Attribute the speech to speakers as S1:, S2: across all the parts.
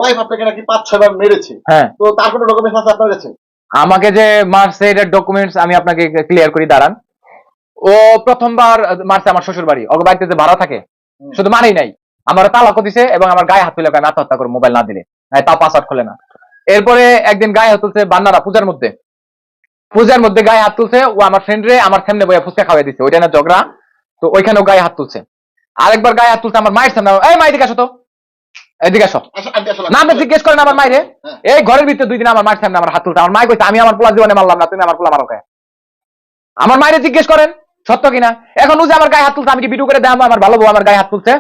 S1: Wife আপনাকে নাকি ৫-৬ বার মেরেছে।
S2: হ্যাঁ,
S1: তো তার কোনো ডকুমেন্টস আছে আপনার কাছে?
S2: আমাকে যে মারছে এটার ডকুমেন্টস আমি আপনাকে ক্লিয়ার করি দাঁড়ান। ও প্রথমবার মারছে আমার শ্বশুর বাড়ি, ওর বাড়িতে যে ভাড়া থাকে, শুধু মারেই নাই, আমার তালাকও দিছে এবং আমার গায়ে হাত তুলে আমি আত্মহত্যা করবো মোবাইল না দিলে, তাও পাসওয়ার্ড খোলে না। এরপরে একদিন গায়ে হাত তুলছে বান্নারা পূজার মধ্যে গায়ে হাত তুলছে, ও আমার ফ্রেন্ড রে আমার সামনে বইয়া ফুচকা খাওয়াই দিচ্ছে, ওইটা না ঝগড়া, তো ওইখানেও গায়ে হাত তুলছে। আরেকবার গায়ে হাত তুলছে আমার মায়ের সামনে, এই মা এদিকে আসো তো, এদিকে আসো, নাম জিজ্ঞেস করেন আমার মায়ের। এই ঘরের ভিতরে 2 দিন আমার মায়ের সামনে আমার হাত তুলছে, আমার মায় কইছে আমি আমার পোলা জীবনে মারলাম না, তুমি আমার পোলা মারো কে? আমার মায়ের জিজ্ঞেস করেন সত্য কিনা। এখন ও যে আমার গায়ে হাত তুলছে, আমি কি ভিডিও করে দেখাবো আমার ভালো বউ আমার গায়ে হাত তুলছে?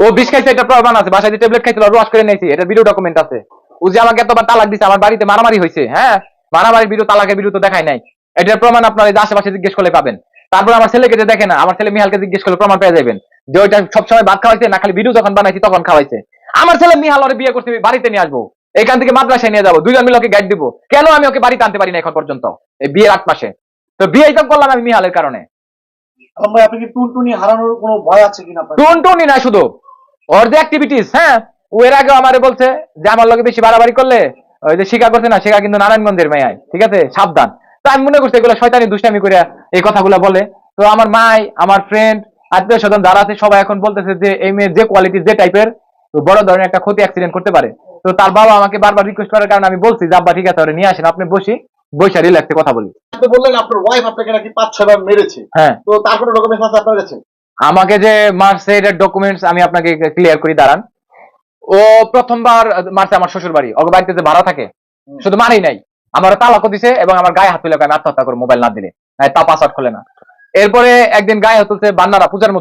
S2: ও বিষ খাইছে, এটা প্রমাণ আছে, বাসায় যে ট্যাবলেট খাইছিল রোয়াশ করে নিয়েছি, এটা ভিডিও ডকুমেন্ট আছে। ও যে আমাকে এতবার তালাক দিছে, আমার বাড়িতে মারামারি হয়েছে, হ্যাঁ মারামারির ভিডিও, তালাকের ভিডিও তো দেখাই নাই, এটার প্রমাণ আপনার এই যে আশেপাশে জিজ্ঞেস করলে পাবেন। তারপর আমার ছেলেকে যে দেখে না, আমার ছেলে মিহালকে জিজ্ঞেস করলে প্রমাণ পেয়ে যাবেন যে ওইটা সবসময় ভাত খাওয়াইছে না, খালি ভিডিও যখন বানাইছি তখন খাওয়াইছে। আমার ছেলে মিহাল ওরে বিয়ে করতে বাড়িতে নিয়ে আসবো, এখান থেকে মাদ্রাসায় নিয়ে যাবো, 2 জন মিলে ওকে গাইড দিব। কেন আমি ওকে বাড়িতে আনতে পারি না এখন পর্যন্ত, এই বিয়ের 8 মাসে? তো বিয়ে এইসব করলাম আমি মিহালের কারণে।
S1: আপনি কি টুনটুনি হারানোর কোনো ভয় আছে কিনা আপনার?
S2: টুনটুনি না, শুধু ওর যে অ্যাক্টিভিটিস, হ্যাঁ ও এর আগে আমারে বলছে যে আমার লগে বেশি বাড়াবাড়ি করলে, ওই যে শিকা করছে না, শিকা কিন্তু নারায়ণগঞ্জের মেয়াই, ঠিক আছে, সাবধান। তো আমি মনে করছি এগুলো শয়তানি দুষ্টামি করে এই কথাগুলো বলে। তো আমার মাই, আমার ফ্রেন্ড, আত্মীয় স্বজন যারা আছে সবাই এখন বলতেছে যে এই মেয়ের যে কোয়ালিটি, যে টাইপের, বড় ধরনের একটা ক্ষতি অ্যাক্সিডেন্ট করতে পারে। তো তার বাবা আমাকে বারবার রিকোয়েস্ট করার কারণে আমি বলছি যে আব্বা ঠিক আছে ওরে নিয়ে আসেন, আপনি বসে রিল্যাক্সে কথা বলি।
S1: আপনি বললেন আপনার ওয়াইফ আপনাকে নাকি ৫-৬ বার মেরেছে।
S2: হ্যাঁ,
S1: তো তার কোনো ডকুমেন্টস আছে আপনার কাছে?
S2: আমাকে যে মারছে এটার ডকুমেন্টস আমি আপনাকে ক্লিয়ার করি দাঁড়ান। ও প্রথমবার মারছে আমার শ্বশুর বাড়ি, ওর বাড়িতে যে ভাড়া থাকে, শুধু মারেই নাই, আমার তালাকও দিছে এবং আমার গায়ে হাত তুলে আমি আত্মহত্যা করবো মোবাইল না দিলে, তাও পাসওয়ার্ড খোলে না। এরপরে একদিন গায়ে হাত তুলছে বান্নারা পূজার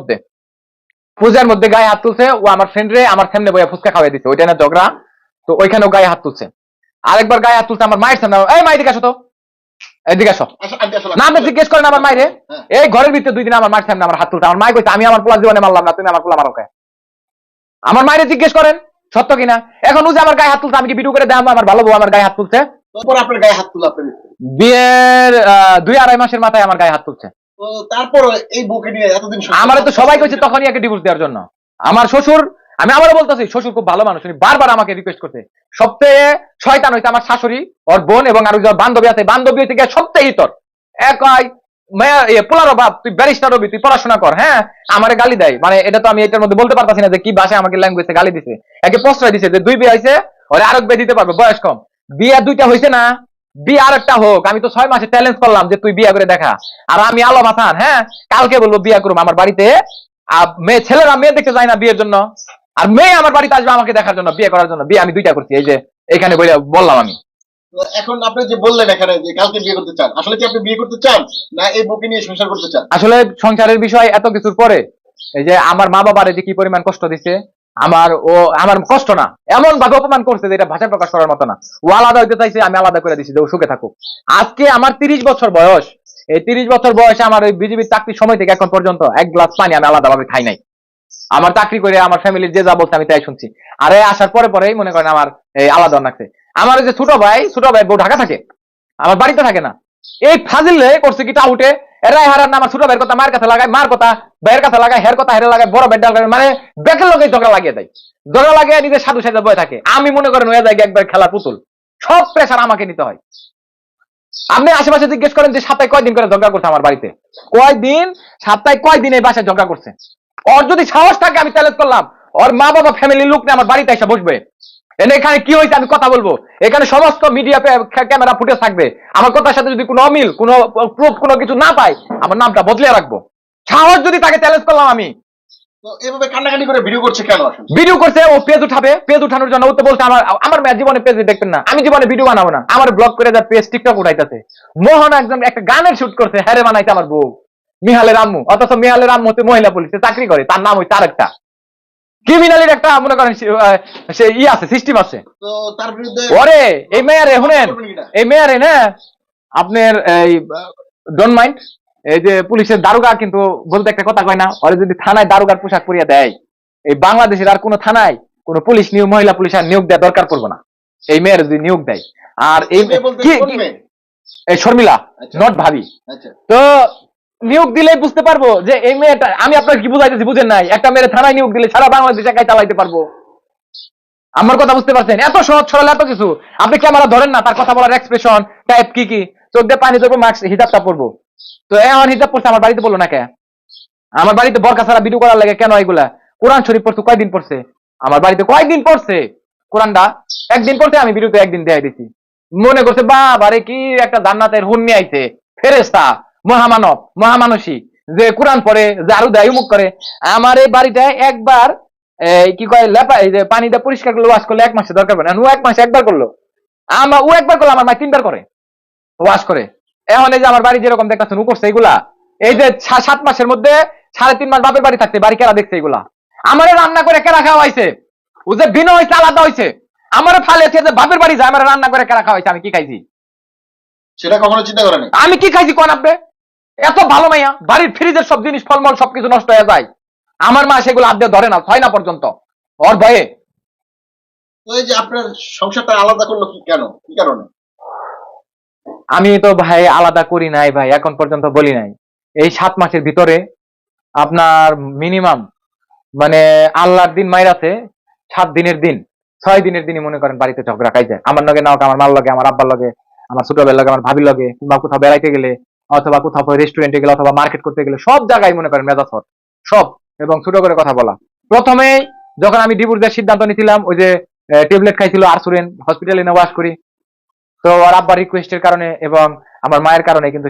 S2: মধ্যে গায়ে হাত তুলছে, ও আমার ফ্রেন্ড রে আমার সামনে বইয়া ফুচকা খাওয়াই দিচ্ছে, ওইটা না ঝগড়া, তো ওইখানেও গায়ে হাত তুলছে। আরেকবার গায়ে হাত তুলছে আমার মায়ের সামনে, এই মা এদিকে আসো তো, এদিকে আসো, নাম জিজ্ঞেস করেন আমার মায়ের। এই ঘরের ভিতরে 2 দিন আমার মায়ের সামনে আমার হাত তুলছে, আমার মায় কইছে আমি আমার পোলা জীবনে মারলাম না, তুমি আমার পোলা মারো কে? আমার মায়ের জিজ্ঞেস করেন সত্য কিনা। এখন ও যে আমার গায়ে হাত তুলছে, আমি কি ভিডিও করে দেখাবো আমার ভালো বউ আমার গায়ে হাত তুলছে?
S1: তারপর আপনার গায়ে হাত তুলে আপনি?
S2: বিয়ের 2-2.5 মাসের মাথায় আমার গায়ে হাত তুলছে।
S1: তো তারপর এই বউকে নিয়ে এতদিন
S2: আমার তো সবাই কইছে তখনই একে ডিভোর্স দেওয়ার জন্য। আমার শ্বশুর, আমি আবারও বলতেছি, শ্বশুর খুব ভালো মানুষ, উনি বারবার আমাকে রিকোয়েস্ট করছে। সবচেয়ে শয়তান হইছে আমার শাশুড়ি, ওর বোন এবং আর বান্ধবী আছে, বান্ধবী থেকে সবচেয়ে ইতর একই পোলারো বাপ, তুই ব্যারিস্টার হবি, তুই পড়াশোনা কর, হ্যাঁ আমারে গালি দেয়, মানে এটা তো আমি এটার মধ্যে বলতে পারতাছি না যে কি ভাষায় আমাকে ল্যাঙ্গুয়েজে গালি দিছে। একে প্রশ্রয় দিছে যে 2 বিয়ে হয়েছে, ওরে আরেক বিয়ে দিতে পারবে, বয়স কম, বিয়ে 2টা হয়েছে না, বিয়ে আরেকটা হোক। আমি তো 6 মাসে চ্যালেঞ্জ করলাম যে তুই বিয়ে করে দেখা, আর আমি আলম হাসান, হ্যাঁ কালকে বলবো বিয়ে করবো আমার বাড়িতে। ছেলেরা মেয়ে দেখতে যায় না বিয়ের জন্য, আর মেয়ে আমার বাড়িতে আসবে আমাকে দেখার জন্য, বিয়ে করার জন্য। বিয়ে আমি 2টা করছি, এই যে এখানে বললাম আমি।
S1: এখন আপনি যে বললেন এখানে যে কালকে বিয়ে করতে চান, আসলে কি আপনি বিয়ে করতে চান না এই বউকে নিয়ে সংসার করতে চান?
S2: আসলে সংসারের বিষয় এত কিছুর পরে, এই যে আমার মা বাবার যে কি পরিমাণ কষ্ট দিচ্ছে, আমার কষ্ট না, এমন ভাবে অপমান করছে যে এটা ভাষায় প্রকাশ করার মতো না। ও আলাদা হইতে চাইছে, আমি আলাদা করে দিছি যে ও সুখে থাকুক। আজকে আমার 30 বছর বয়স, এই 30 বছর বয়সে আমার ওই বিজিবির চাকরির সময় থেকে এখন পর্যন্ত 1 গ্লাস পানি আমি আলাদাভাবে খাই নাই। আমার চাকরি করে আমার ফ্যামিলির যে যা বলছে আমি তাই শুনছি। আরে আসার পরেই মনে করেন আমার এই আলাদা লাগছে। আমার যে ছোট ভাই বউ ঢাকা থাকে, আমার বাড়িতে থাকে না। এই ফাজিলে করছে কি টাউটে, এরাই হারার না, আমার ছোট ভাইয়ের কথা মায়ের কাছে লাগায়, মার কথা ভাইয়ের কাছে লাগায়, হের কথা হেরে লাগায়, বড় ভাই ডাল মানে বেকের লোকে ঝগড়া লাগিয়ে দেয়, ঝগড়া লাগিয়ে নিজের সাধু সাজা বয়ে থাকে। আমি মনে করেন হয়ে যায় একবার খেলার পুতুল, সব প্রেশার আমাকে নিতে হয়। আপনি আশেপাশে জিজ্ঞেস করেন যে সপ্তাহে কয়দিন করে ঝগড়া করছে আমার বাড়িতে, সপ্তাহে কয়দিন এই বাসায় ঝগড়া করছে। ওর যদি সাহস থাকে, আমি চ্যালেঞ্জ করলাম, ওর মা বাবা ফ্যামিলির লোক নিয়ে আমার বাড়িতে এসে বসবে, এখানে কি হয়েছে আমি কথা বলবো, এখানে সমস্ত মিডিয়া ক্যামেরা ফুটেজ থাকবে। আমার কথার সাথে যদি কোনো অমিল, কোনো প্রুফ, কোনো কিছু না পাই, আমার নামটা বদলে রাখবো। সাহস যদি তাকে চ্যালেঞ্জ করলাম আমি।
S1: তো এভাবে কান্নাকাটি করে ভিডিও করছে কেন? আসলে
S2: ভিডিও করছে ও পেজ উঠাবে, পেজ উঠানোর জন্য। ও তো বলছে আমার মেয়ে জীবনে পেজ দেখবেন না, আমি জীবনে ভিডিও বানাবো না, আমার ব্লগ করে যা পেজ টিকটক উঠাইতেছে। মোহন একজন একটা গানের শুট করছে, হ্যারে বানাইছে আমার বউ মিহালের আম্মু, অথচ মিহালের আম্মু হচ্ছে মহিলা পুলিশে চাকরি করে, তার নাম হচ্ছে আরেকটা ক্রিমিনালের একটা মনে করেন সে আছে, সিস্টেম আছে।
S1: তো তার বিরুদ্ধে
S2: ওরে এই মেয়ারে শুনেন, এই মেয়ারে না আপনার এই ডোন্ট মাইন্ড, এই যে পুলিশের দারোগা কিন্তু বলতে একটা কথা কয় না, ওরে যদি থানায় দারোগার পোশাক পরিয়ে দেয়, এই বাংলাদেশের আর কোন থানায় কোন পুলিশ মহিলা পুলিশ আর নিয়োগ দেওয়া দরকার পড়বে না, এই মেয়ের যদি নিয়োগ দেয়। আর এই শর্মিলা, নট ভাবি, তো নিয়োগ দিলে বুঝতে পারবো যে এই মেয়েটা, আমি আপনাকে কি বুঝাইতেছি বুঝেন নাই, একটা মেয়ের থানায় নিয়োগ দিলে সারা বাংলাদেশ একাই চালাইতে পারবো। আমার কথা বুঝতে পারছেন? এত সহজ সরল এত কিছু আপনি ক্যামেরা ধরেন না, তার কথা বলার এক্সপ্রেশন টাইপ কি কি, চোখ দিয়ে পানি ধরবো, মাস্ক হিজাবটা পরবো। তো এখন হিজাব পড়ছে, আমার বাড়িতে বললো না কে? আমার বাড়িতে বরকা ছাড়া ভিডিও করার লাগে কেন? এগুলা কোরআন শরীফ পড়ছে, কয়দিন পড়ছে আমার বাড়িতে? কয়দিন পড়ছে কোরআনটা? একদিন পড়ছে, আমি ভিডিওতে একদিন দেখাই দিছি। মনে করছে বাবারে কি একটা জান্নাতের হুন নিয়ে আইছে, ফেরেশতা, মহামানব, মহামানসী, যে কোরআন পড়ে, যে আরো দেয় মুখ করে। আমার এই বাড়িটায় একবার কি কয় লেপা, এই যে পানিটা পরিষ্কার করলে ওয়াশ করলে 1 মাসে দরকার পড়ে না, ও 1 মাসে একবার করলো। ও একবার করলো, আমার মা 3বার করে ওয়াশ করে। এখন এই যে আমার বাড়ি যেরকম দেখতেছেন ও করছে এগুলা, এই যে 7 মাসের মধ্যে 3.5 মাস বাপের বাড়ি থাকতে বাড়ি কেরা দেখছে এগুলা? আমারে রান্না করে কেরা খাওয়াইছে? ও যে ভিন্ন হয়েছে, আলাদা হয়েছে। আমারে ফালেছে যে বাপের বাড়ি যায়, আমার রান্না করে কেরা খাওয়াইছে, আমি কি খাইছি?
S1: সেটা কখনো চিন্তা করেন?
S2: আমি কি খাইছি কোন আপনি? এত ভালো মাইয়া, বাড়ির ফ্রিজের সব জিনিস ফলমল সবকিছু নষ্ট হয়ে যায়, আমার মা সেগুলো আদ্যে ধরে না, হয় না পর্যন্ত, ওর ভয়ে।
S1: তো এই যে আপনার সংসারটা আলাদা করলো কি, কেন, কি কারণে?
S2: আমি তো ভাই আলাদা করি নাই ভাই, এখন পর্যন্ত বলি নাই। এই 7 মাসের ভিতরে আপনার মিনিমাম মানে আল্লাহর দিন মাইরাতে 7 দিনের দিন, 6 দিনের দিনই মনে করেন বাড়িতে ঝগড়া খাই যায়। আমার লগে না হোক, আমার মার লগে, আমার আব্বার লগে, আমার ছোট ভাইয়ের লগে, আমার ভাবির লগে, কিংবা কোথাও বেড়াইতে গেলে, অথবা কোথাও রেস্টুরেন্টে গেলে, অথবা মার্কেট করতে গেলে, সব জায়গায় মনে করেন মেজাজ হট সব। এবং ছোট করে কথা বলা। প্রথমে যখন আমি ডিভোর্সের সিদ্ধান্ত নিয়েছিলাম, ওই যে ট্যাবলেট খাইছিল আরসুরেন, হসপিটালে নিয়ে ওয়াশ করি, তো ওর আব্বার রিকোয়েস্টের কারণে এবং আমার মায়ের কারণে কিন্তু